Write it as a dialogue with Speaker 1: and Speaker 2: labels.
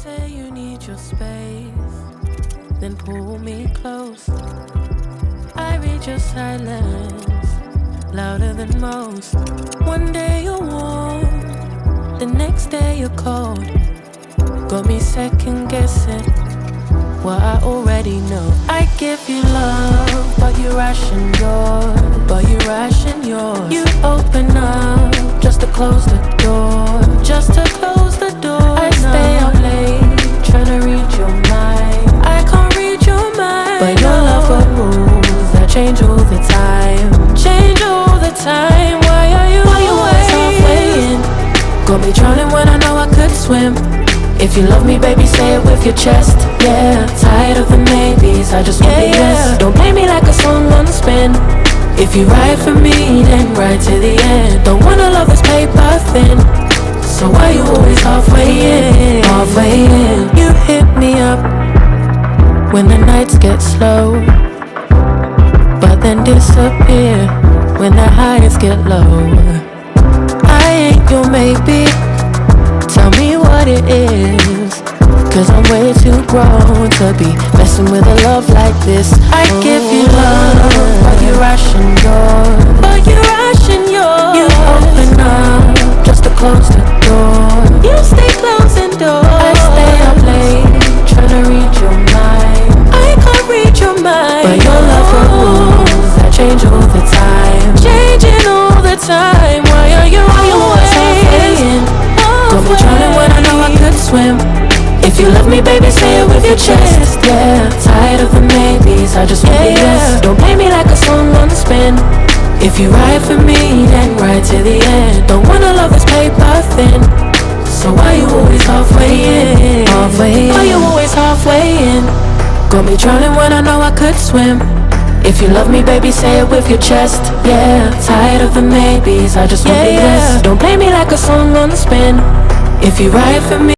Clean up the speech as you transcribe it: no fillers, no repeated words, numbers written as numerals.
Speaker 1: say you need your space, then pull me close. I read your silence, louder than most. One day you're warm, the next day you're cold. Got me second guessing what I already know. I give you love, but you ration yours. You open up just to close the door. I stay up late, trying to read your mind. I can't read your mind, but your love got rules that change all the time. Why are you always halfway in? Got me drowning when I know I could swim. If you love me, baby, say it with your chest. Yeah, tired of the maybes, I just want the yes. Don't play me like a song on spin. If you ride for me, then ride to the end. Don't wanna love this paper thin, so why you always halfway in? You hit me up when the nights get slow, but then disappear when the highs get low. I ain't your maybe, tell me what it is, 'cause I'm way too grown to be messing with a love like this. I give you love, but you ration yours. You open up just to close the door. You stay closing doors. I stay up late, trying to read your mind. I can't read your mind, but your love got rules that change all the time. Why are you always halfway in? Got me drowning when I know I could swim. If you love me, baby, say it with your chest. Yeah, tired of the maybes, I just want the yes. Don't play me like a song on spin. If you ride for me, then ride to the end. Don't wanna love this paper thin, so why you always halfway in? Why you always halfway in? Got me drowning when I know I could swim. If you love me, baby, say it with your chest. Yeah, tired of the maybes, I just want the yes. Don't play me like a song on spin. If you ride for me